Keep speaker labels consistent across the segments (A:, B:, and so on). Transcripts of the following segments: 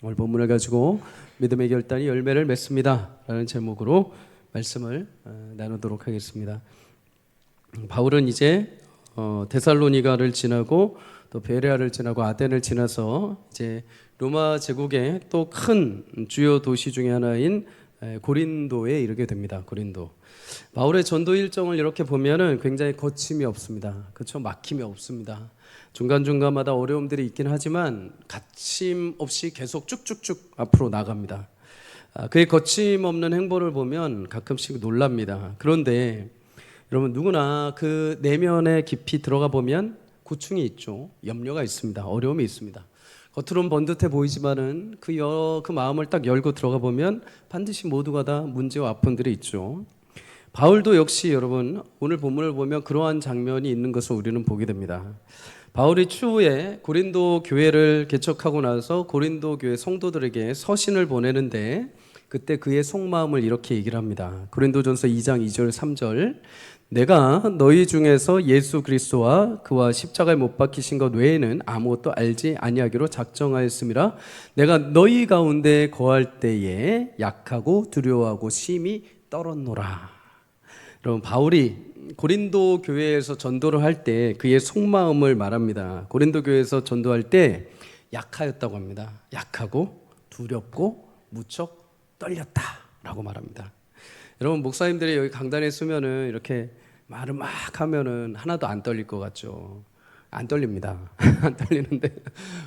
A: 오늘 본문을 가지고 믿음의 결단이 열매를 맺습니다 라는 제목으로 말씀을 나누도록 하겠습니다. 바울은 이제 데살로니가를 지나고 또 베레아를 지나고 아덴을 지나서 이제 로마 제국의 또 큰 주요 도시 중에 하나인 고린도에 이르게 됩니다. 고린도. 바울의 전도 일정을 이렇게 보면은 굉장히 거침이 없습니다. 그렇죠? 막힘이 없습니다. 중간중간마다 어려움들이 있긴 하지만 가침 없이 계속 쭉쭉쭉 앞으로 나갑니다. 그의 거침없는 행보를 보면 가끔씩 놀랍니다. 그런데 여러분 누구나 그 내면에 깊이 들어가 보면 고충이 있죠. 염려가 있습니다. 어려움이 있습니다. 겉으로는 번듯해 보이지만은 그 마음을 딱 열고 들어가 보면 반드시 모두가 다 문제와 아픔들이 있죠. 바울도 역시 여러분 오늘 본문을 보면 그러한 장면이 있는 것을 우리는 보게 됩니다. 바울이 추후에 고린도 교회를 개척하고 나서 고린도 교회 성도들에게 서신을 보내는데 그때 그의 속마음을 이렇게 얘기를 합니다. 고린도전서 2장 2절 3절 내가 너희 중에서 예수 그리스도와 그와 십자가에 못 박히신 것 외에는 아무것도 알지 아니하기로 작정하였음이라. 내가 너희 가운데 거할 때에 약하고 두려워하고 심히 떨었노라. 여러분 바울이 고린도 교회에서 전도를 할 때 그의 속마음을 말합니다. 고린도 교회에서 전도할 때 약하였다고 합니다. 약하고 두렵고 무척 떨렸다라고 말합니다. 여러분 목사님들이 여기 강단에 서면은 이렇게 말을 막 하면은 하나도 안 떨릴 것 같죠. 안 떨립니다. 안 떨리는데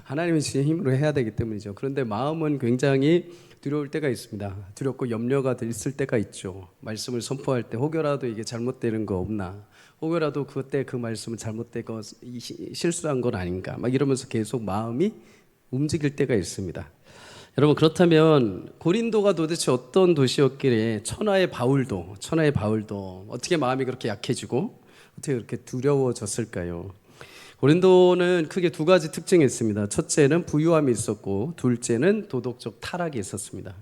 A: 하나님의 주신 힘으로 해야 되기 때문이죠. 그런데 마음은 굉장히 두려울 때가 있습니다. 두렵고 염려가 있을 때가 있죠. 말씀을 선포할 때 혹여라도 이게 잘못되는 거 없나, 혹여라도 그때 그 말씀은 잘못되고 실수한 건 아닌가 막 이러면서 계속 마음이 움직일 때가 있습니다. 여러분 그렇다면 고린도가 도대체 어떤 도시였기에 천하의 바울도 어떻게 마음이 그렇게 약해지고 어떻게 그렇게 두려워졌을까요? 고린도는 크게 두 가지 특징이 있습니다. 첫째는 부유함이 있었고 둘째는 도덕적 타락이 있었습니다.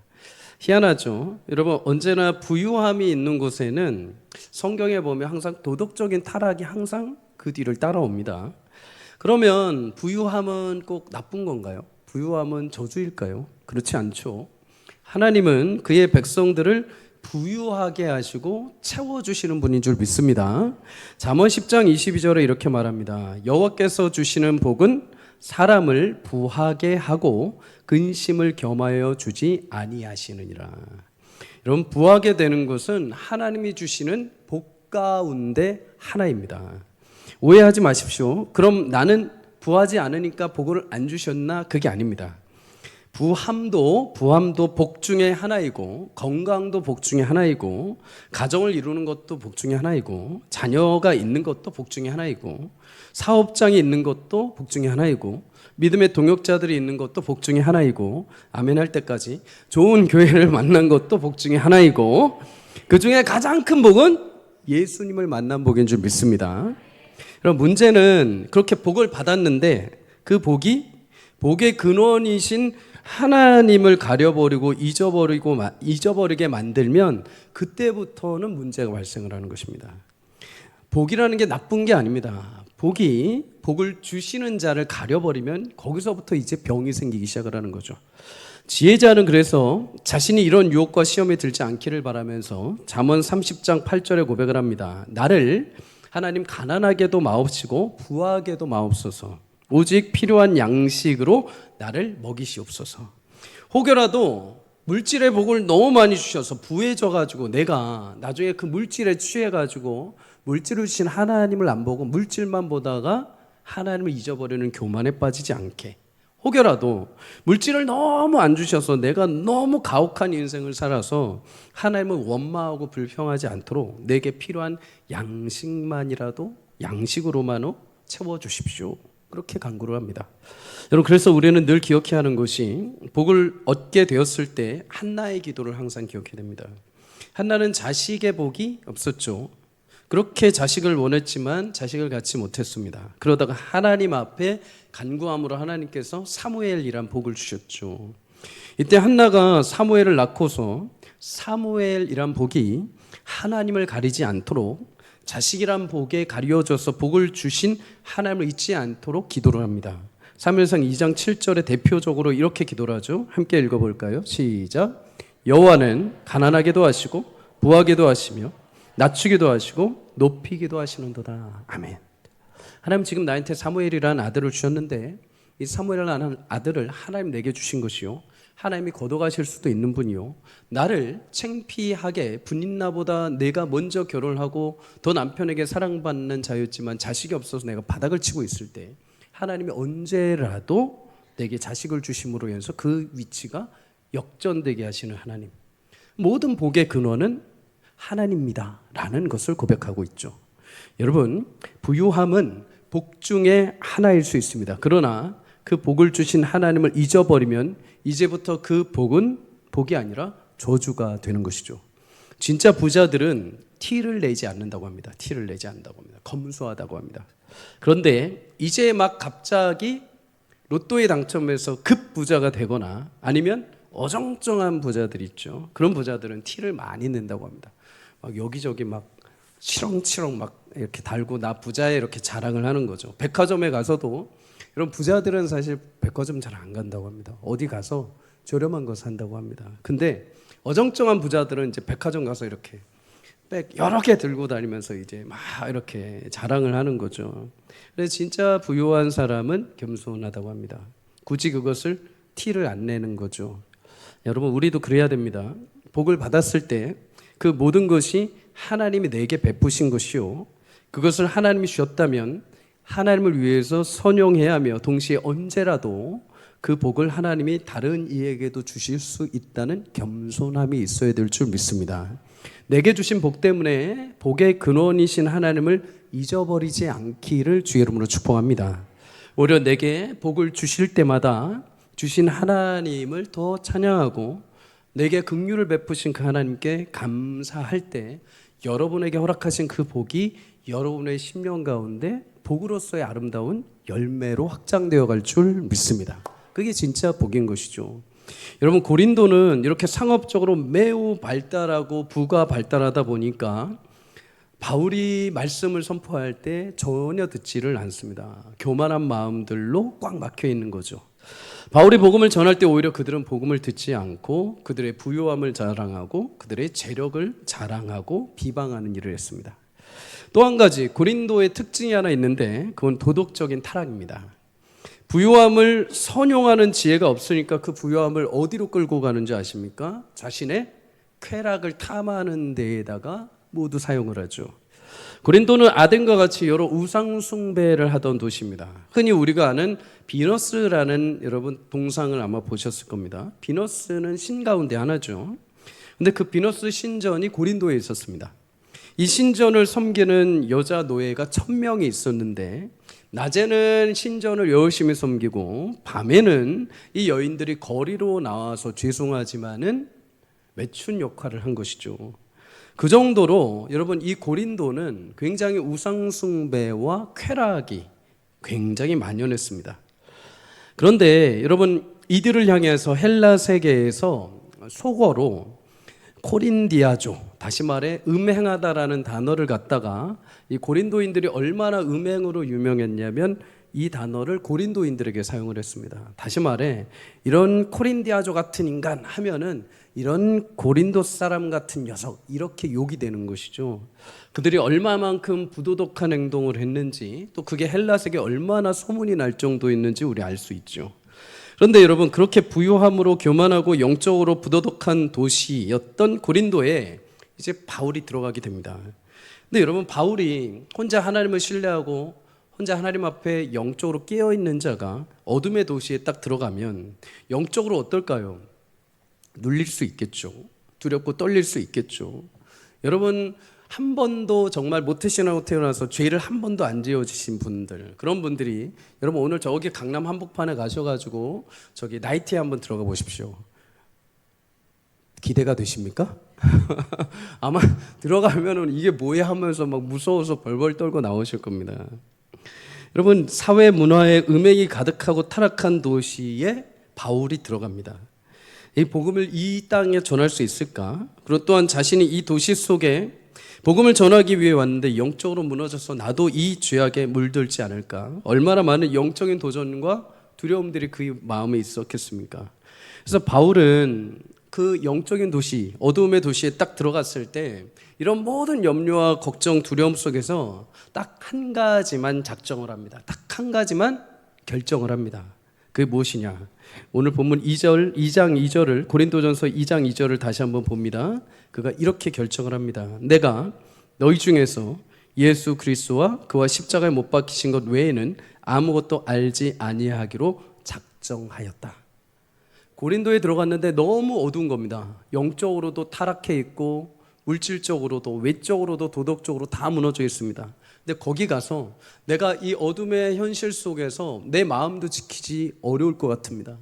A: 희한하죠? 여러분 언제나 부유함이 있는 곳에는 성경에 보면 항상 도덕적인 타락이 항상 그 뒤를 따라옵니다. 그러면 부유함은 꼭 나쁜 건가요? 부유함은 저주일까요? 그렇지 않죠. 하나님은 그의 백성들을 부유하게 하시고 채워주시는 분인 줄 믿습니다. 잠언 10장 22절에 이렇게 말합니다. 여호와께서 주시는 복은 사람을 부하게 하고 근심을 겸하여 주지 아니하시느니라. 여러분 부하게 되는 것은 하나님이 주시는 복 가운데 하나입니다. 오해하지 마십시오. 그럼 나는 부하지 않으니까 복을 안 주셨나? 그게 아닙니다. 부함도 복 중에 하나이고 건강도 복 중에 하나이고 가정을 이루는 것도 복 중에 하나이고 자녀가 있는 것도 복 중에 하나이고 사업장이 있는 것도 복 중에 하나이고 믿음의 동역자들이 있는 것도 복 중에 하나이고 아멘 할 때까지 좋은 교회를 만난 것도 복 중에 하나이고 그 중에 가장 큰 복은 예수님을 만난 복인 줄 믿습니다. 그럼 문제는 그렇게 복을 받았는데 그 복이 복의 근원이신 하나님을 가려버리고 잊어버리게 만들면 그때부터는 문제가 발생을 하는 것입니다. 복이라는 게 나쁜 게 아닙니다. 복을 주시는 자를 가려버리면 거기서부터 이제 병이 생기기 시작을 하는 거죠. 지혜자는 그래서 자신이 이런 유혹과 시험에 들지 않기를 바라면서 잠언 30장 8절에 고백을 합니다. 나를 하나님 가난하게도 마옵시고 부하게도 마옵소서. 오직 필요한 양식으로 나를 먹이시옵소서. 혹여라도 물질의 복을 너무 많이 주셔서 부해져가지고 내가 나중에 그 물질에 취해가지고 물질을 주신 하나님을 안 보고 물질만 보다가 하나님을 잊어버리는 교만에 빠지지 않게, 혹여라도 물질을 너무 안 주셔서 내가 너무 가혹한 인생을 살아서 하나님을 원망하고 불평하지 않도록 내게 필요한 양식으로만로 채워주십시오. 그렇게 간구를 합니다. 여러분 그래서 우리는 늘 기억해야 하는 것이 복을 얻게 되었을 때 한나의 기도를 항상 기억해야 됩니다. 한나는 자식의 복이 없었죠. 그렇게 자식을 원했지만 자식을 갖지 못했습니다. 그러다가 하나님 앞에 간구함으로 하나님께서 사무엘이란 복을 주셨죠. 이때 한나가 사무엘을 낳고서 사무엘이란 복이 하나님을 가리지 않도록 자식이란 복에 가려져서 복을 주신 하나님을 잊지 않도록 기도를 합니다. 사무엘상 2장 7절에 대표적으로 이렇게 기도를 하죠. 함께 읽어볼까요? 시작. 여호와는 가난하게도 하시고 부하게도 하시며 낮추기도 하시고 높이기도 하시는도다. 아멘. 하나님 지금 나한테 사무엘이라는 아들을 주셨는데 이 사무엘이라는 아들을 하나님 내게 주신 것이요, 하나님이 거둬가실 수도 있는 분이요, 나를 창피하게 분인나보다 내가 먼저 결혼을 하고 더 남편에게 사랑받는 자였지만 자식이 없어서 내가 바닥을 치고 있을 때 하나님이 언제라도 내게 자식을 주심으로 인해서 그 위치가 역전되게 하시는 하나님, 모든 복의 근원은 하나님입니다 라는 것을 고백하고 있죠. 여러분, 부유함은 복 중에 하나일 수 있습니다. 그러나 그 복을 주신 하나님을 잊어버리면 이제부터 그 복은 복이 아니라 저주가 되는 것이죠. 진짜 부자들은 티를 내지 않는다고 합니다. 티를 내지 않는다고 합니다. 검소하다고 합니다. 그런데 이제 막 갑자기 로또에 당첨해서 급 부자가 되거나 아니면 어정쩡한 부자들 있죠. 그런 부자들은 티를 많이 낸다고 합니다. 막 여기저기 막 치렁치렁 막 이렇게 달고 나 부자에 이렇게 자랑을 하는 거죠. 백화점에 가서도 이런 부자들은 사실 백화점 잘 안 간다고 합니다. 어디 가서 저렴한 거 산다고 합니다. 근데 어정쩡한 부자들은 이제 백화점 가서 이렇게 백 여러 개 들고 다니면서 이제 막 이렇게 자랑을 하는 거죠. 그래서 진짜 부유한 사람은 겸손하다고 합니다. 굳이 그것을 티를 안 내는 거죠. 여러분, 우리도 그래야 됩니다. 복을 받았을 때 그 모든 것이 하나님이 내게 베푸신 것이요, 그것을 하나님이 주셨다면 하나님을 위해서 선용해야 하며 동시에 언제라도 그 복을 하나님이 다른 이에게도 주실 수 있다는 겸손함이 있어야 될 줄 믿습니다. 내게 주신 복 때문에 복의 근원이신 하나님을 잊어버리지 않기를 주의 이름으로 축복합니다. 오히려 내게 복을 주실 때마다 주신 하나님을 더 찬양하고 내게 긍휼을 베푸신 그 하나님께 감사할 때 여러분에게 허락하신 그 복이 여러분의 심령 가운데 복으로서의 아름다운 열매로 확장되어 갈 줄 믿습니다. 그게 진짜 복인 것이죠. 여러분, 고린도는 이렇게 상업적으로 매우 발달하고 부가 발달하다 보니까 바울이 말씀을 선포할 때 전혀 듣지를 않습니다. 교만한 마음들로 꽉 막혀 있는 거죠. 바울이 복음을 전할 때 오히려 그들은 복음을 듣지 않고 그들의 부요함을 자랑하고 그들의 재력을 자랑하고 비방하는 일을 했습니다. 또 한 가지 고린도의 특징이 하나 있는데 그건 도덕적인 타락입니다. 부요함을 선용하는 지혜가 없으니까 그 부요함을 어디로 끌고 가는지 아십니까? 자신의 쾌락을 탐하는 데에다가 모두 사용을 하죠. 고린도는 아덴과 같이 여러 우상 숭배를 하던 도시입니다. 흔히 우리가 아는 비너스라는 여러분 동상을 아마 보셨을 겁니다. 비너스는 신 가운데 하나죠. 근데 그 비너스 신전이 고린도에 있었습니다. 이 신전을 섬기는 여자 노예가 1000명이 있었는데 낮에는 신전을 열심히 섬기고 밤에는 이 여인들이 거리로 나와서 죄송하지만은 매춘 역할을 한 것이죠. 그 정도로 여러분 이 고린도는 굉장히 우상숭배와 쾌락이 굉장히 만연했습니다. 그런데 여러분 이들을 향해서 헬라 세계에서 속어로 코린디아조, 다시 말해 음행하다라는 단어를 갖다가 이 고린도인들이 얼마나 음행으로 유명했냐면 이 단어를 고린도인들에게 사용을 했습니다. 다시 말해 이런 코린디아조 같은 인간 하면은 이런 고린도 사람 같은 녀석 이렇게 욕이 되는 것이죠. 그들이 얼마만큼 부도덕한 행동을 했는지 또 그게 헬라색에 얼마나 소문이 날 정도였는지 우리 알 수 있죠. 그런데 여러분 그렇게 부유함으로 교만하고 영적으로 부도덕한 도시였던 고린도에 이제 바울이 들어가게 됩니다. 근데 여러분 바울이 혼자 하나님을 신뢰하고 혼자 하나님 앞에 영적으로 깨어있는 자가 어둠의 도시에 딱 들어가면 영적으로 어떨까요? 눌릴 수 있겠죠. 두렵고 떨릴 수 있겠죠. 여러분 한 번도 정말 모태신앙으로 태어나서 죄를 한 번도 안 지어지신 분들, 그런 분들이 여러분 오늘 저기 강남 한복판에 가셔가지고 저기 나이트에 한번 들어가 보십시오. 기대가 되십니까? 아마 들어가면은 이게 뭐야 하면서 막 무서워서 벌벌 떨고 나오실 겁니다. 여러분 사회 문화에 음행이 가득하고 타락한 도시에 바울이 들어갑니다. 이 복음을 이 땅에 전할 수 있을까? 그리고 또한 자신이 이 도시 속에 복음을 전하기 위해 왔는데 영적으로 무너져서 나도 이 죄악에 물들지 않을까? 얼마나 많은 영적인 도전과 두려움들이 그 마음에 있었겠습니까? 그래서 바울은 그 영적인 도시, 어두움의 도시에 딱 들어갔을 때 이런 모든 염려와 걱정, 두려움 속에서 딱 한 가지만 작정을 합니다. 딱 한 가지만 결정을 합니다. 그게 무엇이냐? 오늘 본문 2장 2절을 고린도전서 2장 2절을 다시 한번 봅니다. 그가 이렇게 결정을 합니다. 내가 너희 중에서 예수 그리스도와 그와 십자가에 못 박히신 것 외에는 아무것도 알지 아니하기로 작정하였다. 고린도에 들어갔는데 너무 어두운 겁니다. 영적으로도 타락해 있고 물질적으로도 외적으로도 도덕적으로 다 무너져 있습니다. 근데 거기 가서 내가 이 어둠의 현실 속에서 내 마음도 지키지 어려울 것 같습니다.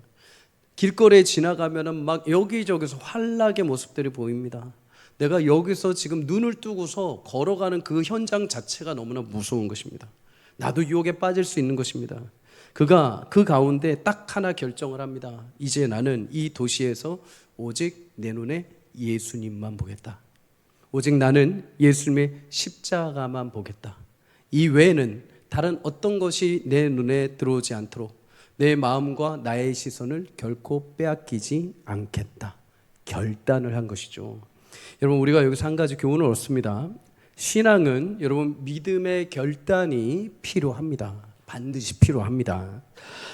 A: 길거리에 지나가면은 막 여기저기서 환락의 모습들이 보입니다. 내가 여기서 지금 눈을 뜨고서 걸어가는 그 현장 자체가 너무나 무서운 것입니다. 나도 유혹에 빠질 수 있는 것입니다. 그가 그 가운데 딱 하나 결정을 합니다. 이제 나는 이 도시에서 오직 내 눈에 예수님만 보겠다. 오직 나는 예수님의 십자가만 보겠다. 이 외에는 다른 어떤 것이 내 눈에 들어오지 않도록 내 마음과 나의 시선을 결코 빼앗기지 않겠다. 결단을 한 것이죠. 여러분, 우리가 여기서 한 가지 교훈을 얻습니다. 신앙은 여러분 믿음의 결단이 필요합니다. 반드시 필요합니다.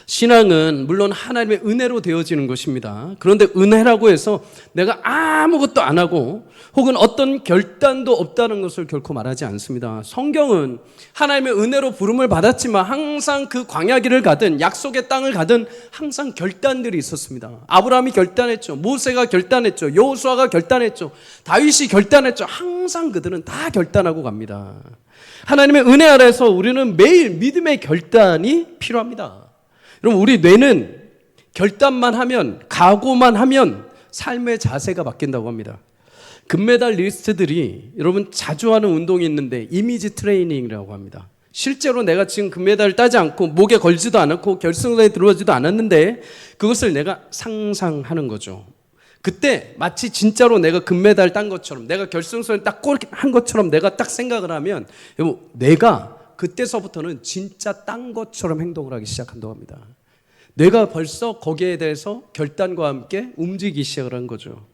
A: 신앙은 물론 하나님의 은혜로 되어지는 것입니다. 그런데 은혜라고 해서 내가 아무것도 안 하고 혹은 어떤 결단도 없다는 것을 결코 말하지 않습니다. 성경은 하나님의 은혜로 부름을 받았지만 항상 그 광야길을 가든 약속의 땅을 가든 항상 결단들이 있었습니다. 아브라함이 결단했죠. 모세가 결단했죠. 여호수아가 결단했죠. 다윗이 결단했죠. 항상 그들은 다 결단하고 갑니다. 하나님의 은혜 아래서 우리는 매일 믿음의 결단이 필요합니다. 여러분, 우리 뇌는 결단만 하면, 각오만 하면 삶의 자세가 바뀐다고 합니다. 금메달리스트들이 여러분 자주 하는 운동이 있는데 이미지 트레이닝이라고 합니다. 실제로 내가 지금 금메달을 따지 않고 목에 걸지도 않았고 결승선에 들어오지도 않았는데 그것을 내가 상상하는 거죠. 그때 마치 진짜로 내가 금메달 딴 것처럼, 내가 결승선에 딱 골 한 것처럼 내가 딱 생각을 하면 여러분, 내가 그때서부터는 진짜 딴 것처럼 행동을 하기 시작한다고 합니다. 뇌가 벌써 거기에 대해서 결단과 함께 움직이기 시작을 한 거죠.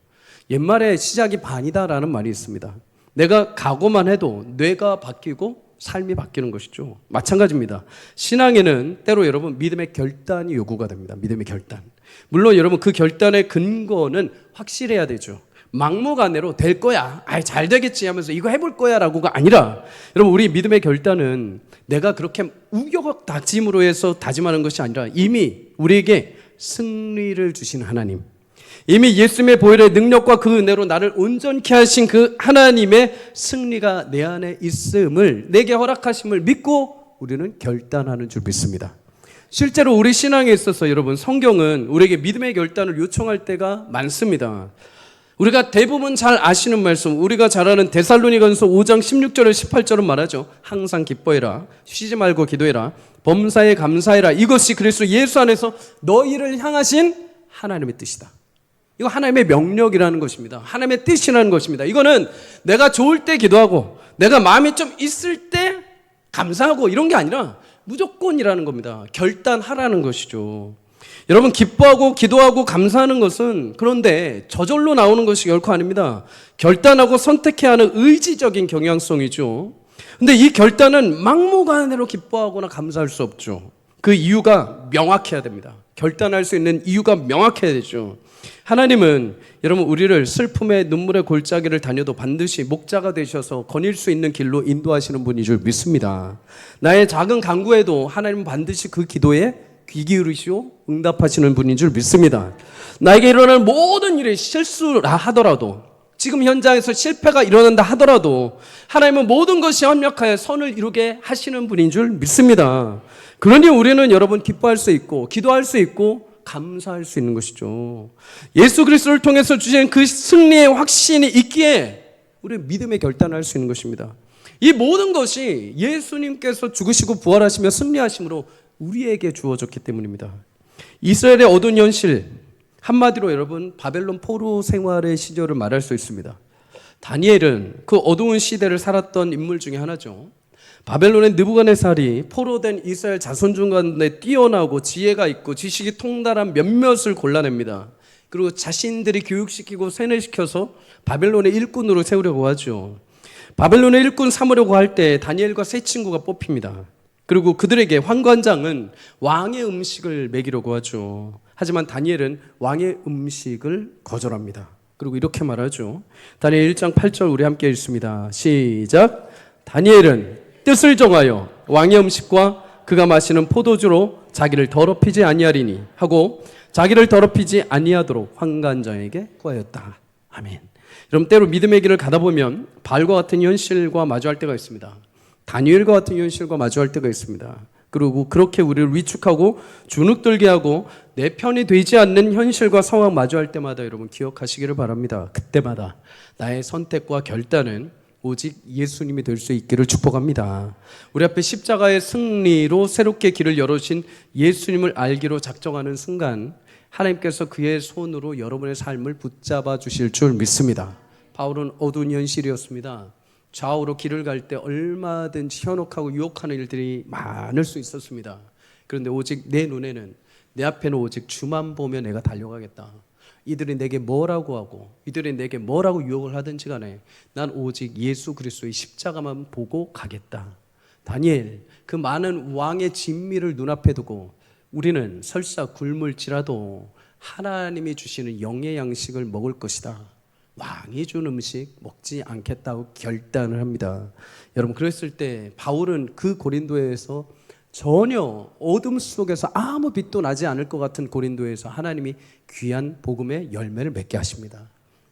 A: 옛말에 시작이 반이다라는 말이 있습니다. 내가 각오만 해도 뇌가 바뀌고 삶이 바뀌는 것이죠. 마찬가지입니다. 신앙에는 때로 여러분 믿음의 결단이 요구가 됩니다. 믿음의 결단. 물론 여러분 그 결단의 근거는 확실해야 되죠. 막무가내로 될 거야, 잘 되겠지 하면서 이거 해볼 거야 라고가 아니라, 여러분 우리 믿음의 결단은 내가 그렇게 우격 다짐으로 해서 다짐하는 것이 아니라 이미 우리에게 승리를 주신 하나님, 이미 예수님의 보혈의 능력과 그 은혜로 나를 온전케 하신 그 하나님의 승리가 내 안에 있음을, 내게 허락하심을 믿고 우리는 결단하는 줄 믿습니다. 실제로 우리 신앙에 있어서 여러분 성경은 우리에게 믿음의 결단을 요청할 때가 많습니다. 우리가 대부분 잘 아시는 말씀, 우리가 잘 아는 데살로니가전서 5장 16절에 18절은 말하죠. 항상 기뻐해라, 쉬지 말고 기도해라, 범사에 감사해라, 이것이 그리스도 예수 안에서 너희를 향하신 하나님의 뜻이다. 이거 하나님의 명령이라는 것입니다. 하나님의 뜻이라는 것입니다. 이거는 내가 좋을 때 기도하고 내가 마음이 좀 있을 때 감사하고 이런 게 아니라 무조건이라는 겁니다. 결단하라는 것이죠. 여러분 기뻐하고 기도하고 감사하는 것은 그런데 저절로 나오는 것이 결코 아닙니다. 결단하고 선택해야 하는 의지적인 경향성이죠. 근데 이 결단은 막무가내로 기뻐하거나 감사할 수 없죠. 그 이유가 명확해야 됩니다. 결단할 수 있는 이유가 명확해야 되죠. 하나님은 여러분 우리를 슬픔의 눈물의 골짜기를 다녀도 반드시 목자가 되셔서 거닐 수 있는 길로 인도하시는 분인 줄 믿습니다. 나의 작은 간구에도 하나님은 반드시 그 기도에 귀 기울이시오 응답하시는 분인 줄 믿습니다. 나에게 일어나는 모든 일이 실수라 하더라도, 지금 현장에서 실패가 일어난다 하더라도 하나님은 모든 것이 합력하여 선을 이루게 하시는 분인 줄 믿습니다. 그러니 우리는 여러분 기뻐할 수 있고 기도할 수 있고 감사할 수 있는 것이죠. 예수 그리스도를 통해서 주신 그 승리의 확신이 있기에 우리는 믿음의 결단을 할 수 있는 것입니다. 이 모든 것이 예수님께서 죽으시고 부활하시며 승리하심으로 우리에게 주어졌기 때문입니다. 이스라엘의 어두운 현실, 한마디로 여러분 바벨론 포로 생활의 시절을 말할 수 있습니다. 다니엘은 그 어두운 시대를 살았던 인물 중에 하나죠. 바벨론의 느부갓네살이 포로된 이스라엘 자손 가운데 뛰어나고 지혜가 있고 지식이 통달한 몇몇을 골라냅니다. 그리고 자신들이 교육시키고 세뇌시켜서 바벨론의 일꾼으로 세우려고 하죠. 바벨론의 일꾼 삼으려고 할 때 다니엘과 세 친구가 뽑힙니다. 그리고 그들에게 환관장은 왕의 음식을 먹이려고 하죠. 하지만 다니엘은 왕의 음식을 거절합니다. 그리고 이렇게 말하죠. 다니엘 1장 8절 우리 함께 읽습니다. 시작. 다니엘은 뜻을 정하여 왕의 음식과 그가 마시는 포도주로 자기를 더럽히지 아니하리니 하고 자기를 더럽히지 아니하도록 환관장에게 구하였다. 아멘. 여러분, 때로 믿음의 길을 가다 보면 바알과 같은 현실과 마주할 때가 있습니다. 다니엘과 같은 현실과 마주할 때가 있습니다. 그리고 그렇게 우리를 위축하고 주눅들게 하고 내 편이 되지 않는 현실과 상황 마주할 때마다 여러분 기억하시기를 바랍니다. 그때마다 나의 선택과 결단은 오직 예수님이 될 수 있기를 축복합니다. 우리 앞에 십자가의 승리로 새롭게 길을 열어주신 예수님을 알기로 작정하는 순간 하나님께서 그의 손으로 여러분의 삶을 붙잡아 주실 줄 믿습니다. 바울은 어두운 현실이었습니다. 좌우로 길을 갈 때 얼마든지 현혹하고 유혹하는 일들이 많을 수 있었습니다. 그런데 오직 내 눈에는, 내 앞에는 오직 주만 보며 내가 달려가겠다. 이들이 내게 뭐라고 하고 이들이 내게 뭐라고 유혹을 하든지 간에 난 오직 예수 그리스도의 십자가만 보고 가겠다. 다니엘, 그 많은 왕의 진미를 눈앞에 두고 우리는 설사 굶을지라도 하나님이 주시는 영의 양식을 먹을 것이다. 왕이 준 음식 먹지 않겠다고 결단을 합니다. 여러분, 그랬을 때 바울은 그 고린도에서 전혀 어둠 속에서 아무 빛도 나지 않을 것 같은 고린도에서 하나님이 귀한 복음의 열매를 맺게 하십니다.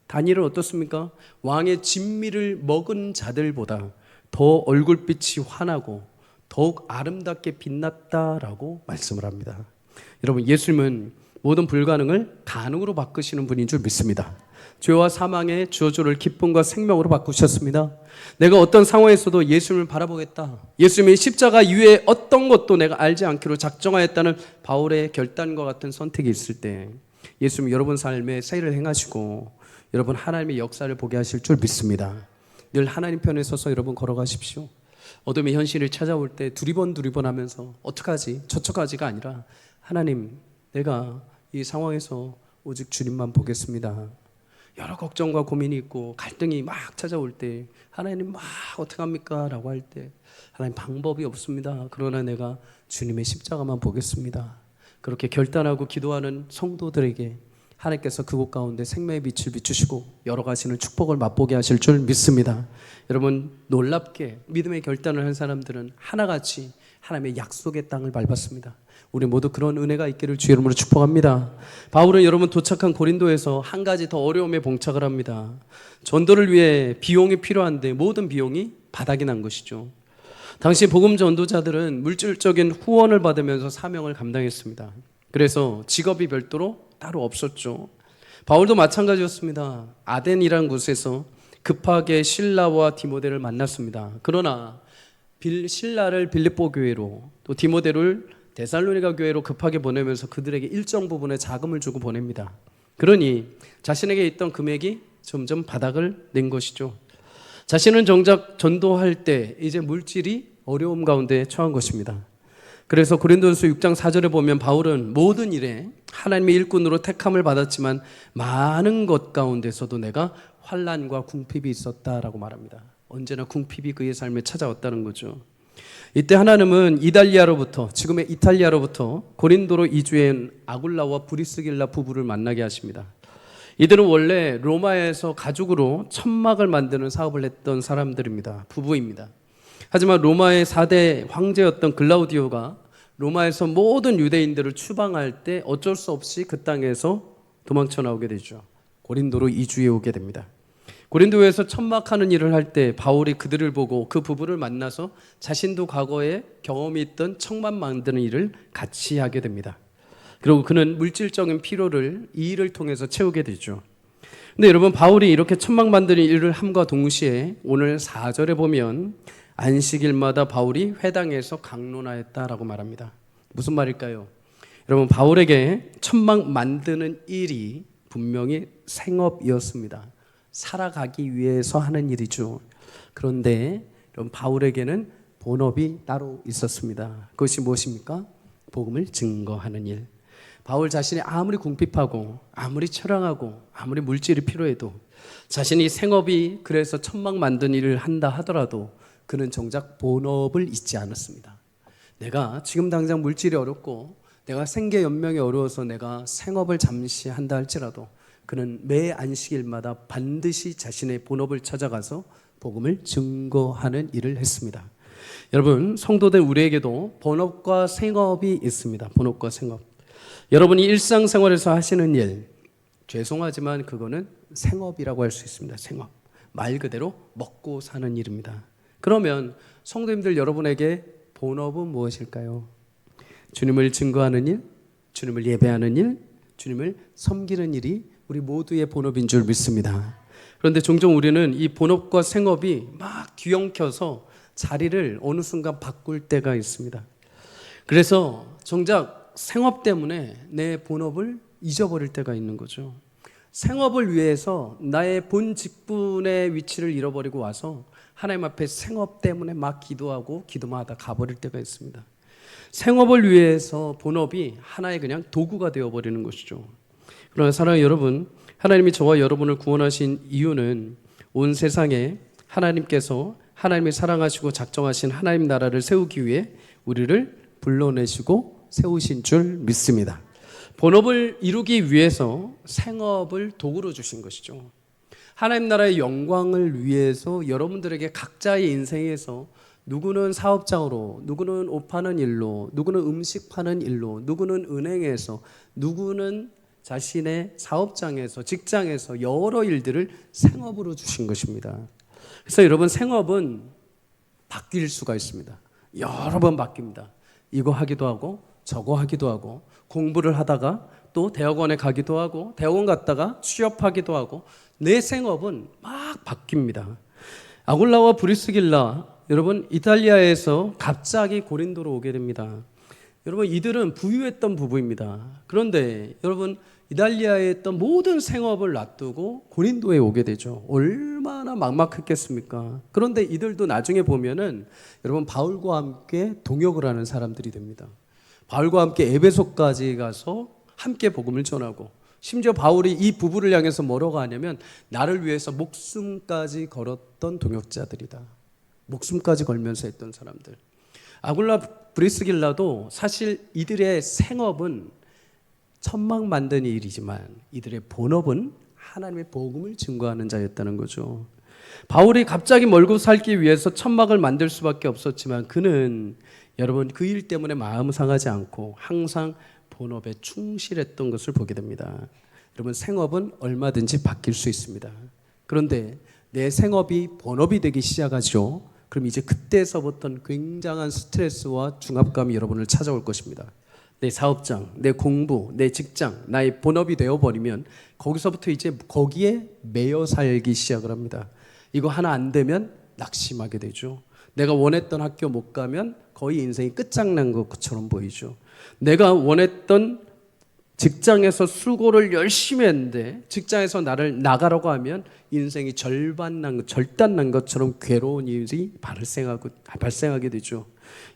A: 다니엘은 어떻습니까? 왕의 진미를 먹은 자들보다 더 얼굴빛이 환하고 더욱 아름답게 빛났다라고 말씀을 합니다. 여러분, 예수님은 모든 불가능을 가능으로 바꾸시는 분인 줄 믿습니다. 죄와 사망의 저주를 기쁨과 생명으로 바꾸셨습니다. 내가 어떤 상황에서도 예수님을 바라보겠다. 예수님의 십자가 이외에 어떤 것도 내가 알지 않기로 작정하였다는 바울의 결단과 같은 선택이 있을 때 예수님 여러분 삶에 세일을 행하시고 여러분 하나님의 역사를 보게 하실 줄 믿습니다. 늘 하나님 편에 서서 여러분 걸어가십시오. 어둠의 현실을 찾아올 때 두리번 하면서 어떡하지? 저떡하지가 아니라 하나님, 내가 이 상황에서 오직 주님만 보겠습니다. 여러 걱정과 고민이 있고 갈등이 막 찾아올 때 하나님 막 어떡합니까? 라고 할 때 하나님 방법이 없습니다. 그러나 내가 주님의 십자가만 보겠습니다. 그렇게 결단하고 기도하는 성도들에게 하나님께서 그곳 가운데 생명의 빛을 비추시고 여러 가지는 축복을 맛보게 하실 줄 믿습니다. 여러분, 놀랍게 믿음의 결단을 한 사람들은 하나같이 하나님의 약속의 땅을 밟았습니다. 우리 모두 그런 은혜가 있기를 주의 이름으로 축복합니다. 바울은 여러분 도착한 고린도에서 한 가지 더 어려움에 봉착을 합니다. 전도를 위해 비용이 필요한데 모든 비용이 바닥이 난 것이죠. 당시 복음 전도자들은 물질적인 후원을 받으면서 사명을 감당했습니다. 그래서 직업이 별도로 따로 없었죠. 바울도 마찬가지였습니다. 아덴이라는 곳에서 급하게 실라와 디모데를 만났습니다. 그러나 실라를 빌립보 교회로 또 디모데를 데살로니가 교회로 급하게 보내면서 그들에게 일정 부분의 자금을 주고 보냅니다. 그러니 자신에게 있던 금액이 점점 바닥을 낸 것이죠. 자신은 정작 전도할 때 이제 물질이 어려움 가운데 처한 것입니다. 그래서 고린도전서 6장 4절에 보면 바울은 모든 일에 하나님의 일꾼으로 택함을 받았지만 많은 것 가운데서도 내가 환난과 궁핍이 있었다라고 말합니다. 언제나 궁핍이 그의 삶에 찾아왔다는 거죠. 이때 하나님은 이달리아로부터, 지금의 이탈리아로부터 고린도로 이주한 아굴라와 브리스길라 부부를 만나게 하십니다. 이들은 원래 로마에서 가죽으로 천막을 만드는 사업을 했던 사람들입니다. 부부입니다. 하지만 로마의 4대 황제였던 글라우디오가 로마에서 모든 유대인들을 추방할 때 어쩔 수 없이 그 땅에서 도망쳐 나오게 되죠. 고린도로 이주해 오게 됩니다. 고린도에서 천막하는 일을 할 때 바울이 그들을 보고 그 부부를 만나서 자신도 과거에 경험이 있던 천막 만드는 일을 같이 하게 됩니다. 그리고 그는 물질적인 필요를 이 일을 통해서 채우게 되죠. 근데 여러분, 바울이 이렇게 천막 만드는 일을 함과 동시에 오늘 4절에 보면 안식일마다 바울이 회당에서 강론하였다라고 말합니다. 무슨 말일까요? 여러분, 바울에게 천막 만드는 일이 분명히 생업이었습니다. 살아가기 위해서 하는 일이죠. 그런데 여러분, 바울에게는 본업이 따로 있었습니다. 그것이 무엇입니까? 복음을 증거하는 일. 바울 자신이 아무리 궁핍하고 아무리 처량하고 아무리 물질이 필요해도 자신이 생업이 그래서 천막 만든 일을 한다 하더라도 그는 정작 본업을 잊지 않았습니다. 내가 지금 당장 물질이 어렵고 내가 생계 연명이 어려워서 내가 생업을 잠시 한다 할지라도 그는 매 안식일마다 반드시 자신의 본업을 찾아가서 복음을 증거하는 일을 했습니다. 여러분, 성도들 우리에게도 본업과 생업이 있습니다. 본업과 생업. 여러분이 일상생활에서 하시는 일, 죄송하지만 그거는 생업이라고 할 수 있습니다. 생업. 말 그대로 먹고 사는 일입니다. 그러면 성도님들 여러분에게 본업은 무엇일까요? 주님을 증거하는 일, 주님을 예배하는 일, 주님을 섬기는 일이 우리 모두의 본업인 줄 믿습니다. 그런데 종종 우리는 이 본업과 생업이 막 뒤엉켜서 자리를 어느 순간 바꿀 때가 있습니다. 그래서 정작 생업 때문에 내 본업을 잊어버릴 때가 있는 거죠. 생업을 위해서 나의 본 직분의 위치를 잃어버리고 와서 하나님 앞에 생업 때문에 막 기도하고 기도만 하다 가버릴 때가 있습니다. 생업을 위해서 본업이 하나의 그냥 도구가 되어버리는 것이죠. 그러나 사랑하는 여러분, 하나님이 저와 여러분을 구원하신 이유는 온 세상에 하나님께서 하나님이 사랑하시고 작정하신 하나님 나라를 세우기 위해 우리를 불러내시고 세우신 줄 믿습니다. 본업을 이루기 위해서 생업을 도구로 주신 것이죠. 하나님 나라의 영광을 위해서 여러분들에게 각자의 인생에서 누구는 사업장으로, 누구는 옷 파는 일로, 누구는 음식 파는 일로, 누구는 은행에서, 누구는 자신의 사업장에서, 직장에서 여러 일들을 생업으로 주신 것입니다. 그래서 여러분, 생업은 바뀔 수가 있습니다. 여러 번 바뀝니다. 이거 하기도 하고 저거 하기도 하고 공부를 하다가 또 대학원에 가기도 하고 대학원 갔다가 취업하기도 하고 내 생업은 막 바뀝니다. 아굴라와 브리스길라, 여러분 이탈리아에서 갑자기 고린도로 오게 됩니다. 여러분 이들은 부유했던 부부입니다. 그런데 여러분 이탈리아에 있던 모든 생업을 놔두고 고린도에 오게 되죠. 얼마나 막막했겠습니까? 그런데 이들도 나중에 보면은 여러분 바울과 함께 동역을 하는 사람들이 됩니다. 바울과 함께 에베소까지 가서 함께 복음을 전하고, 심지어 바울이 이 부부를 향해서 뭐라고 하냐면 나를 위해서 목숨까지 걸었던 동역자들이다. 목숨까지 걸면서 했던 사람들. 아굴라 브리스길라도 사실 이들의 생업은 천막 만드는 일이지만 이들의 본업은 하나님의 복음을 증거하는 자였다는 거죠. 바울이 갑자기 멀고 살기 위해서 천막을 만들 수밖에 없었지만 그는 여러분 그 일 때문에 마음 상하지 않고 항상 본업에 충실했던 것을 보게 됩니다. 여러분 생업은 얼마든지 바뀔 수 있습니다. 그런데 내 생업이 본업이 되기 시작하죠. 그럼 이제 그때서부터는 굉장한 스트레스와 중압감이 여러분을 찾아올 것입니다. 내 사업장, 내 공부, 내 직장, 나의 본업이 되어버리면 거기서부터 이제 거기에 매여 살기 시작을 합니다. 이거 하나 안 되면 낙심하게 되죠. 내가 원했던 학교 못 가면 거의 인생이 끝장난 것처럼 보이죠. 내가 원했던 직장에서 수고를 열심히 했는데 직장에서 나를 나가라고 하면 인생이 절단난 것처럼 괴로운 일이 발생하게 되죠.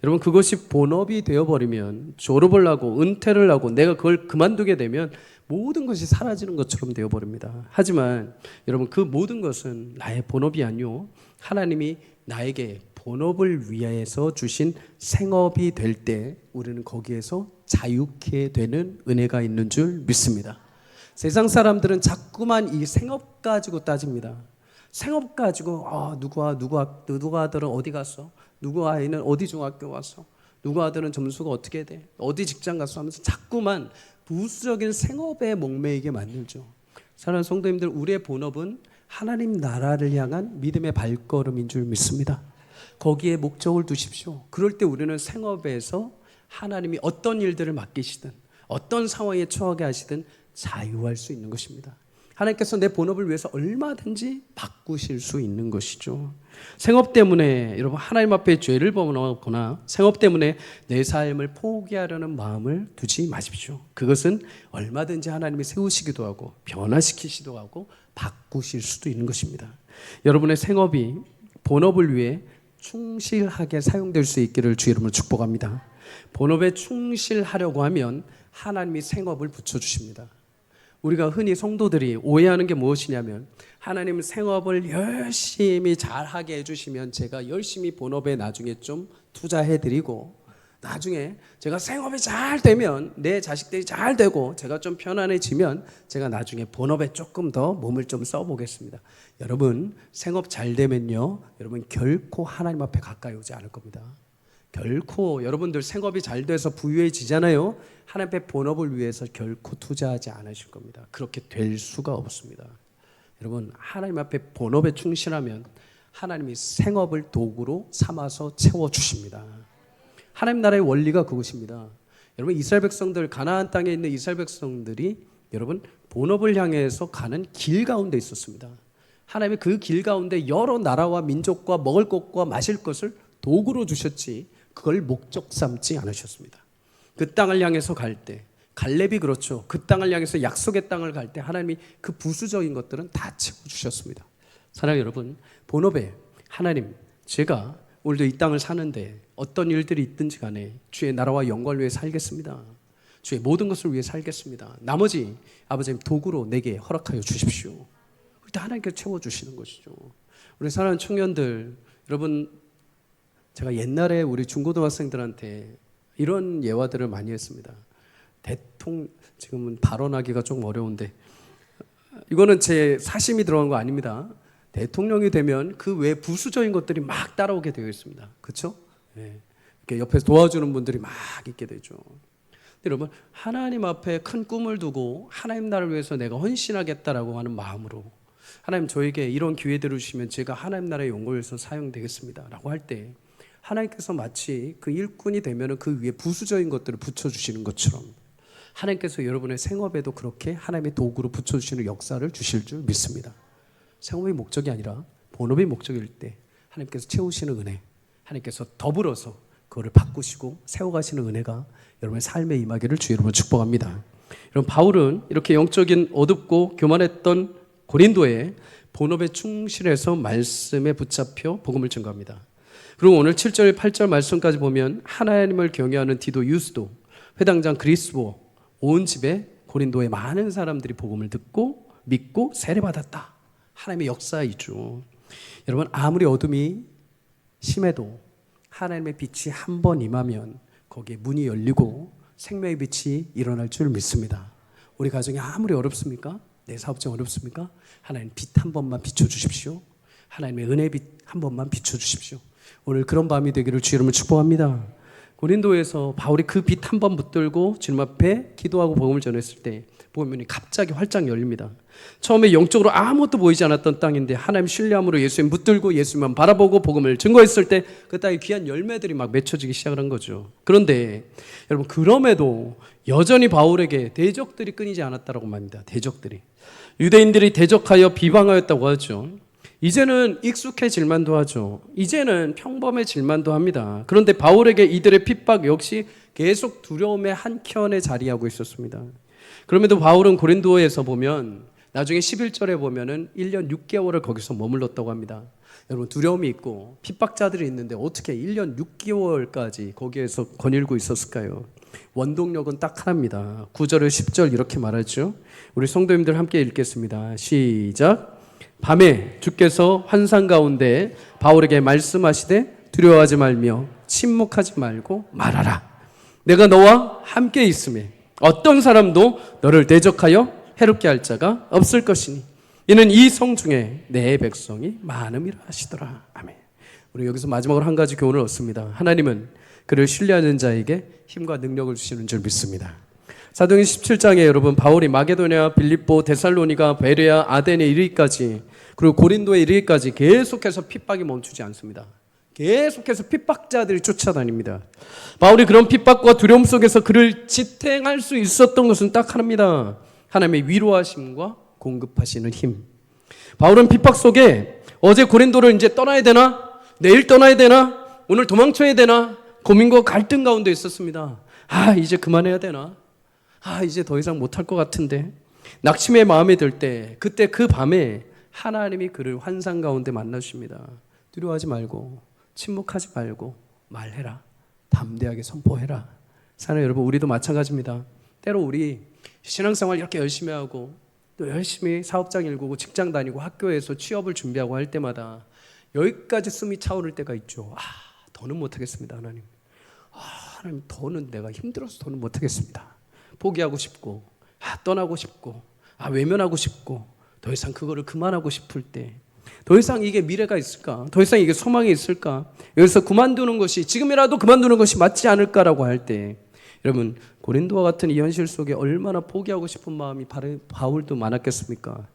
A: 여러분 그것이 본업이 되어버리면 졸업을 하고 은퇴를 하고 내가 그걸 그만두게 되면 모든 것이 사라지는 것처럼 되어버립니다. 하지만 여러분 그 모든 것은 나의 본업이 아니요 하나님이 나에게 본업을 위해서 주신 생업이 될 때 우리는 거기에서 자유케 되는 은혜가 있는 줄 믿습니다. 세상 사람들은 자꾸만 이 생업 가지고 따집니다. 생업 가지고 누구 아들은 어디 갔어? 누구 아이는 어디 중학교 갔어? 누구 아들은 점수가 어떻게 돼? 어디 직장 갔어? 하면서 자꾸만 부수적인 생업에 목매이게 만들죠. 사랑하는 성도님들, 우리의 본업은 하나님 나라를 향한 믿음의 발걸음인 줄 믿습니다. 거기에 목적을 두십시오. 그럴 때 우리는 생업에서 하나님이 어떤 일들을 맡기시든 어떤 상황에 처하게 하시든 자유할 수 있는 것입니다. 하나님께서 내 본업을 위해서 얼마든지 바꾸실 수 있는 것이죠. 생업 때문에 여러분 하나님 앞에 죄를 범하거나 생업 때문에 내 삶을 포기하려는 마음을 두지 마십시오. 그것은 얼마든지 하나님이 세우시기도 하고 변화시키시기도 하고 바꾸실 수도 있는 것입니다. 여러분의 생업이 본업을 위해 충실하게 사용될 수 있기를 주 이름으로 축복합니다. 본업에 충실하려고 하면 하나님이 생업을 붙여주십니다. 우리가 흔히 성도들이 오해하는 게 무엇이냐면 하나님 생업을 열심히 잘하게 해주시면 제가 열심히 본업에 나중에 좀 투자해드리고 나중에 제가 생업이 잘 되면 내 자식들이 잘 되고 제가 좀 편안해지면 제가 나중에 본업에 조금 더 몸을 좀 써보겠습니다. 여러분 생업 잘 되면요 여러분 결코 하나님 앞에 가까이 오지 않을 겁니다. 결코 여러분들 생업이 잘 돼서 부유해지잖아요. 하나님 앞에 본업을 위해서 결코 투자하지 않으실 겁니다. 그렇게 될 수가 없습니다. 여러분 하나님 앞에 본업에 충실하면 하나님이 생업을 도구로 삼아서 채워주십니다. 하나님 나라의 원리가 그것입니다. 여러분 이스라엘 백성들 가나안 땅에 있는 이스라엘 백성들이 여러분 본업을 향해서 가는 길 가운데 있었습니다. 하나님이 그 길 가운데 여러 나라와 민족과 먹을 것과 마실 것을 도구로 주셨지 그걸 목적 삼지 않으셨습니다. 그 땅을 향해서 갈 때 갈렙이 그렇죠. 그 땅을 향해서 약속의 땅을 갈 때 하나님이 그 부수적인 것들은 다 채워주셨습니다. 사랑하는 여러분 본업에 하나님 제가 오늘도 이 땅을 사는데 어떤 일들이 있든지 간에 주의 나라와 영광을 위해 살겠습니다. 주의 모든 것을 위해 살겠습니다. 나머지 아버지님 도구로 내게 허락하여 주십시오. 그때 하나님께서 채워주시는 것이죠. 우리 사랑하는 청년들 여러분 제가 옛날에 우리 중고등학생들한테 이런 예화들을 많이 했습니다. 지금은 발언하기가 좀 어려운데 이거는 제 사심이 들어간 거 아닙니다. 대통령이 되면 그 외 부수적인 것들이 막 따라오게 되어 있습니다. 그렇죠? 네. 이렇게 옆에서 도와주는 분들이 막 있게 되죠. 여러분 하나님 앞에 큰 꿈을 두고 하나님 나라를 위해서 내가 헌신하겠다라고 하는 마음으로 하나님 저에게 이런 기회들을 주시면 제가 하나님 나라의 영광을 위해서 사용되겠습니다 라고 할 때 하나님께서 마치 그 일꾼이 되면 그 위에 부수적인 것들을 붙여주시는 것처럼 하나님께서 여러분의 생업에도 그렇게 하나님의 도구로 붙여주시는 역사를 주실 줄 믿습니다. 생업이 목적이 아니라 본업이 목적일 때 하나님께서 채우시는 은혜, 하나님께서 더불어서 그거를 바꾸시고 세워가시는 은혜가 여러분의 삶에 임하기를 주 여러분 축복합니다. 여러분 바울은 이렇게 영적인 어둡고 교만했던 고린도에 본업에 충실해서 말씀에 붙잡혀 복음을 증거합니다. 그리고 오늘 7절 8절 말씀까지 보면 하나님을 경외하는 디도 유스도 회당장 그리스보 온 집에 고린도에 많은 사람들이 복음을 듣고 믿고 세례받았다. 하나님의 역사이죠. 여러분 아무리 어둠이 심해도 하나님의 빛이 한 번 임하면 거기에 문이 열리고 생명의 빛이 일어날 줄 믿습니다. 우리 가정이 아무리 어렵습니까? 내 사업장 어렵습니까? 하나님 빛 한 번만 비춰주십시오. 하나님의 은혜 빛 한 번만 비춰주십시오. 오늘 그런 밤이 되기를 주 이름으로 축복합니다. 고린도에서 바울이 그 빛 한 번 붙들고 주님 앞에 기도하고 복음을 전했을 때 보면 갑자기 활짝 열립니다. 처음에 영적으로 아무것도 보이지 않았던 땅인데 하나님 신뢰함으로 예수님 붙들고 예수님만 바라보고 복음을 증거했을 때 그 땅에 귀한 열매들이 막 맺혀지기 시작한 거죠. 그런데 여러분 그럼에도 여전히 바울에게 대적들이 끊이지 않았다고 말합니다. 대적들이 유대인들이 대적하여 비방하였다고 하죠. 이제는 익숙해질만도 하죠. 이제는 평범해질만도 합니다. 그런데 바울에게 이들의 핍박 역시 계속 두려움의 한켠에 자리하고 있었습니다. 그럼에도 바울은 고린도에서 보면 나중에 11절에 보면은 1년 6개월을 거기서 머물렀다고 합니다. 여러분 두려움이 있고 핍박자들이 있는데 어떻게 1년 6개월까지 거기에서 거닐고 있었을까요? 원동력은 딱 하나입니다. 9절에 10절 이렇게 말하죠. 우리 성도님들 함께 읽겠습니다. 시작. 밤에 주께서 환상 가운데 바울에게 말씀하시되 두려워하지 말며 침묵하지 말고 말하라. 내가 너와 함께 있음에 어떤 사람도 너를 대적하여 해롭게 할 자가 없을 것이니 이는 이 성 중에 내 백성이 많음이라 하시더라. 아멘. 우리 여기서 마지막으로 한 가지 교훈을 얻습니다. 하나님은 그를 신뢰하는 자에게 힘과 능력을 주시는 줄 믿습니다. 사도행전 17장에 여러분 바울이 마게도냐, 빌립보, 데살로니가, 베레아, 아덴에 이르기까지 그리고 고린도에 이르기까지 계속해서 핍박이 멈추지 않습니다. 계속해서 핍박자들이 쫓아다닙니다. 바울이 그런 핍박과 두려움 속에서 그를 지탱할 수 있었던 것은 딱 하나입니다. 하나님의 위로하심과 공급하시는 힘. 바울은 핍박 속에 어제 고린도를 이제 떠나야 되나? 내일 떠나야 되나? 오늘 도망쳐야 되나? 고민과 갈등 가운데 있었습니다. 이제 그만해야 되나? 이제 더 이상 못할 것 같은데. 낙심의 마음이 들 때 그때 그 밤에 하나님이 그를 환상 가운데 만나십니다. 두려워하지 말고 침묵하지 말고 말해라. 담대하게 선포해라. 사랑하는 여러분, 우리도 마찬가지입니다. 때로 우리 신앙생활 이렇게 열심히 하고 또 열심히 사업장 일구고 직장 다니고 학교에서 취업을 준비하고 할 때마다 여기까지 숨이 차오를 때가 있죠. 더는 못하겠습니다. 하나님. 하나님, 더는 내가 힘들어서 더는 못하겠습니다. 포기하고 싶고 떠나고 싶고 외면하고 싶고 더 이상 그거를 그만하고 싶을 때, 더 이상 이게 미래가 있을까? 더 이상 이게 소망이 있을까? 여기서 그만두는 것이, 지금이라도 그만두는 것이 맞지 않을까라고 할 때, 여러분, 고린도와 같은 이 현실 속에 얼마나 포기하고 싶은 마음이 바울도 많았겠습니까?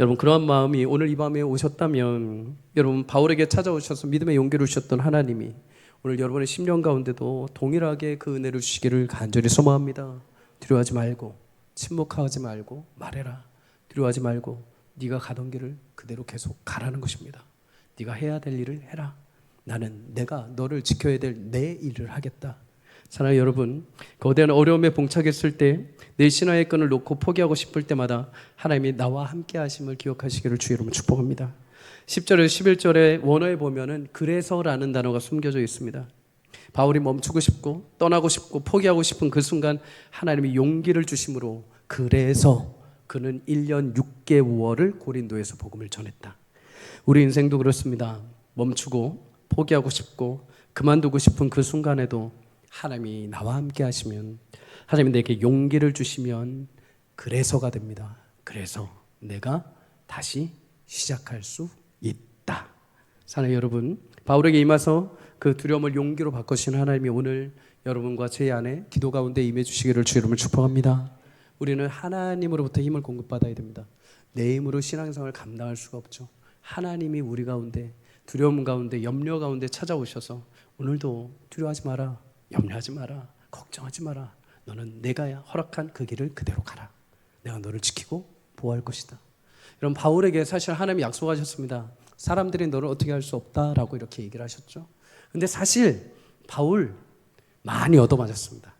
A: 여러분, 그러한 마음이 오늘 이 밤에 오셨다면, 여러분, 바울에게 찾아오셔서 믿음의 용기를 주셨던 하나님이 오늘 여러분의 심령 가운데도 동일하게 그 은혜를 주시기를 간절히 소망합니다. 두려워하지 말고, 침묵하지 말고 말해라. 두려워하지 말고 네가 가던 길을 그대로 계속 가라는 것입니다. 네가 해야 될 일을 해라. 나는 내가 너를 지켜야 될 내 일을 하겠다. 사랑하는 여러분, 거대한 어려움에 봉착했을 때 내 신앙의 끈을 놓고 포기하고 싶을 때마다 하나님이 나와 함께 하심을 기억하시기를 주의 이름으로 축복합니다. 10절에서 11절의 원어에 보면은 그래서라는 단어가 숨겨져 있습니다. 바울이 멈추고 싶고 떠나고 싶고 포기하고 싶은 그 순간 하나님이 용기를 주심으로 그래서 그는 1년 6개월을 고린도에서 복음을 전했다. 우리 인생도 그렇습니다. 멈추고 포기하고 싶고 그만두고 싶은 그 순간에도 하나님이 나와 함께 하시면, 하나님이 내게 용기를 주시면 그래서가 됩니다. 그래서 내가 다시 시작할 수 있다. 사랑하는 여러분, 바울에게 임하서 그 두려움을 용기로 바꾸시는 하나님이 오늘 여러분과 제 안에 기도 가운데 임해 주시기를 주의 이름으로 축복합니다. 우리는 하나님으로부터 힘을 공급받아야 됩니다. 내 힘으로 신앙생활을 감당할 수가 없죠. 하나님이 우리 가운데 두려움 가운데 염려 가운데 찾아오셔서 오늘도 두려워하지 마라, 염려하지 마라, 걱정하지 마라. 너는 내가 허락한 그 길을 그대로 가라. 내가 너를 지키고 보호할 것이다. 여러분, 바울에게 사실 하나님이 약속하셨습니다. 사람들이 너를 어떻게 할 수 없다라고 이렇게 얘기를 하셨죠. 근데 사실 바울 많이 얻어맞았습니다.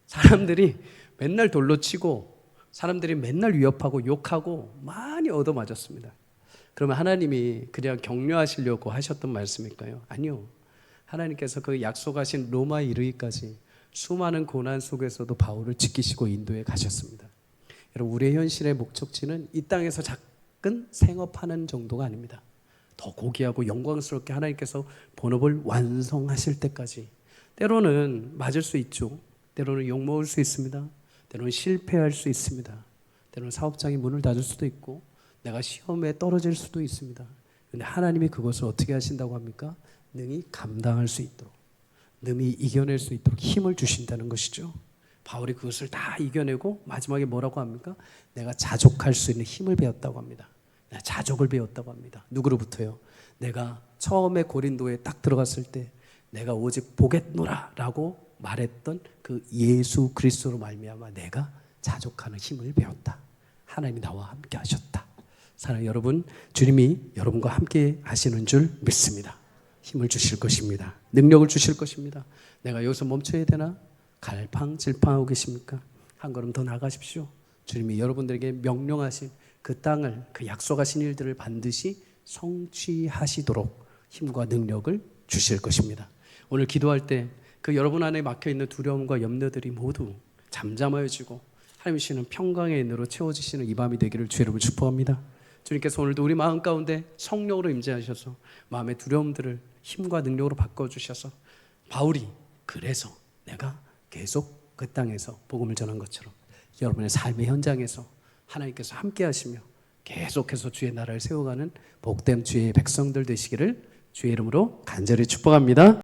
A: 사람들이 맨날 돌로 치고 사람들이 맨날 위협하고 욕하고 많이 얻어맞았습니다. 그러면 하나님이 그냥 격려하시려고 하셨던 말씀일까요? 아니요. 하나님께서 그 약속하신 로마에 이르기까지 수많은 고난 속에서도 바울을 지키시고 인도에 가셨습니다. 여러분, 우리의 현실의 목적지는 이 땅에서 작은 생업하는 정도가 아닙니다. 더 고귀하고 영광스럽게 하나님께서 본업을 완성하실 때까지, 때로는 맞을 수 있죠. 때로는 욕먹을 수 있습니다. 때로는 실패할 수 있습니다. 때로는 사업장이 문을 닫을 수도 있고 내가 시험에 떨어질 수도 있습니다. 그런데 하나님이 그것을 어떻게 하신다고 합니까? 능히 감당할 수 있도록, 능히 이겨낼 수 있도록 힘을 주신다는 것이죠. 바울이 그것을 다 이겨내고 마지막에 뭐라고 합니까? 내가 자족할 수 있는 힘을 배웠다고 합니다. 내가 자족을 배웠다고 합니다. 누구로부터요? 내가 처음에 고린도에 딱 들어갔을 때 내가 오직 보겠노라 라고 말했던 그 예수 그리스도로 말미암아 내가 자족하는 힘을 배웠다. 하나님이 나와 함께 하셨다. 사랑하는 여러분, 주님이 여러분과 함께 하시는 줄 믿습니다. 힘을 주실 것입니다. 능력을 주실 것입니다. 내가 여기서 멈춰야 되나? 갈팡질팡하고 계십니까? 한 걸음 더 나가십시오. 주님이 여러분들에게 명령하신 그 땅을, 그 약속하신 일들을 반드시 성취하시도록 힘과 능력을 주실 것입니다. 오늘 기도할 때 그 여러분 안에 막혀있는 두려움과 염려들이 모두 잠잠해지고 하나님 주시는 평강의 은혜로 채워지시는 이 밤이 되기를 주의 이름으로 축복합니다. 주님께서 오늘도 우리 마음 가운데 성령으로 임재하셔서 마음의 두려움들을 힘과 능력으로 바꿔주셔서 바울이 그래서 내가 계속 그 땅에서 복음을 전한 것처럼 여러분의 삶의 현장에서 하나님께서 함께 하시며 계속해서 주의 나라를 세워가는 복된 주의 백성들 되시기를 주의 이름으로 간절히 축복합니다.